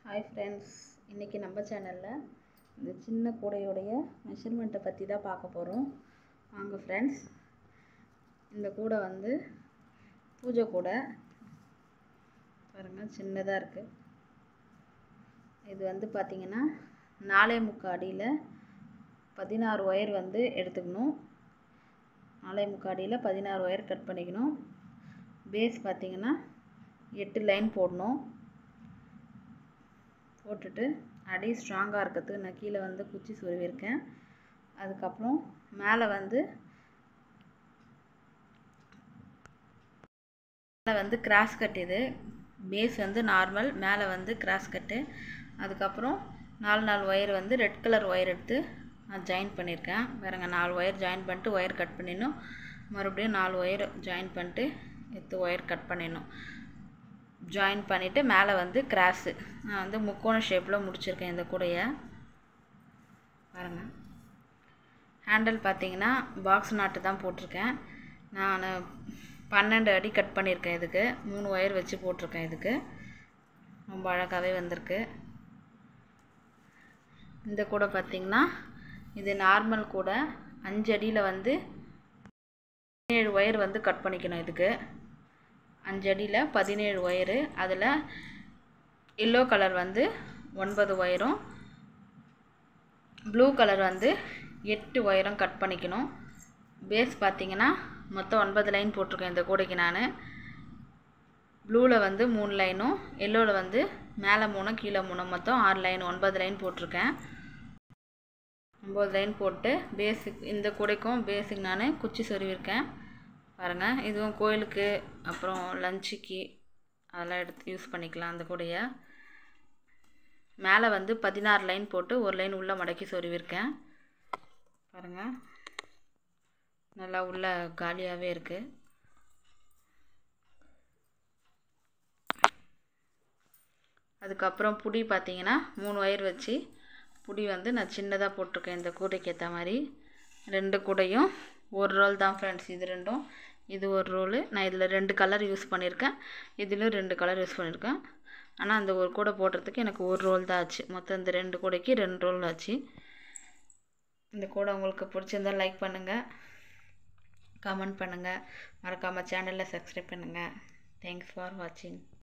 Hi friends, இன்னைக்கு நம்ம சேனல்ல இந்த சின்ன கூடையோடைய மெஷர்மென்ட் பத்தி தான் பார்க்க போறோம். வாங்க फ्रेंड्स, இந்த கூடை வந்து பூஜை கூடை பாருங்க, சின்னதா இருக்கு. இது வந்து பாத்தீங்கன்னா 4.25 அடியில 16 ஒயர் வந்து எடுத்துக்கணும். 4.25 அடியில 16 ஒயர் கட் பண்ணிக்கணும். பேஸ் பாத்தீங்கன்னா 8 லைன் போடணும். போட்டுட்டு அடி ஸ்ட்ராங்கா இருக்கிறதுக்கு நான் கீழே வந்து குச்சி சொருவிருக்கேன். அதுக்கப்புறம் மேலே வந்து கிராஸ் கட். இது பேஸ் வந்து நார்மல், மேலே வந்து கிராஸ் கட்டு. அதுக்கப்புறம் 4 ஒயர் வந்து ரெட் கலர் ஒயர் எடுத்து நான் ஜாயின் பண்ணியிருக்கேன். பாருங்க, 4 ஒயர் ஜாயின் பண்ணிட்டு ஒயர் கட் பண்ணிடணும். மறுபடியும் 4 ஒயர் ஜாயின் பண்ணிட்டு எடுத்து ஒயர் கட் பண்ணிடணும். ஜாயின் பண்ணிவிட்டு மேலே வந்து கிராஸு நான் வந்து முக்கோண ஷேப்பில் முடிச்சிருக்கேன். இந்த கூடையை பாருங்கள். ஹேண்டில் பார்த்தீங்கன்னா பாக்ஸ் நாட்டு தான் போட்டிருக்கேன். நான் 12 அடி கட் பண்ணியிருக்கேன். இதுக்கு 3 ஒயர் வச்சு போட்டிருக்கேன். இதுக்கு ரொம்ப அழகாகவே வந்திருக்கு. இந்த கூடை பார்த்தீங்கன்னா இது நார்மல் கூடை. 5 அடியில் வந்து 17 ஒயர் வந்து கட் பண்ணிக்கணும். இதுக்கு 5 அடியில் 17 ஒயரு. அதில் எல்லோ கலர் வந்து 9 ஒயரும், ப்ளூ கலர் வந்து 8 ஒயரும் கட் பண்ணிக்கணும். பேஸ் பார்த்தீங்கன்னா மொத்தம் 9 லைன் போட்டிருக்கேன் இந்த கூடைக்கு. நான் ப்ளூவில் வந்து 3 லைனும், எல்லோவில் வந்து மேலே 3 கீழே 3, மொத்தம் 6 லைன், 9 லைன் போட்டிருக்கேன். 9 லைன் போட்டு பேஸுக்கு, இந்த கூடைக்கும் பேஸுக்கு நான் குச்சி சொருவிருக்கேன். பாருங்கள், இதுவும் கோயிலுக்கு அப்புறம் லஞ்சுக்கு அதெல்லாம் எடுத்து யூஸ் பண்ணிக்கலாம். அந்த கூடையை மேலே வந்து 16 லைன் போட்டு ஒரு லைன் உள்ளே மடக்கி சொருவிருக்கேன். பாருங்கள், நல்லா உள்ள காலியாகவே இருக்குது. அதுக்கப்புறம் புடி பார்த்தீங்கன்னா 3 ஒயர் வச்சு புடி வந்து நான் சின்னதாக போட்டிருக்கேன். இந்த கூடைக்கு ஏற்ற மாதிரி 2 கூடையும் ஒரு ரோல் தான் ஃப்ரெண்ட்ஸ். இது ரெண்டும், இது ஒரு ரோலு. நான் இதில் 2 கலர் யூஸ் பண்ணியிருக்கேன். இதிலும் 2 கலர் யூஸ் பண்ணியிருக்கேன். ஆனால் அந்த ஒரு கூடை போடுறதுக்கு எனக்கு ஒரு ரோல் தான் ஆச்சு. மொத்தம் இந்த 2 கூடைக்கு 2 ரோல் ஆச்சு. இந்த கூடை உங்களுக்கு பிடிச்சிருந்தால் லைக் பண்ணுங்கள், கமெண்ட் பண்ணுங்கள், மறக்காமல் சேனலில் சப்ஸ்கிரைப் பண்ணுங்கள். தேங்க்ஸ் ஃபார் வாட்சிங்.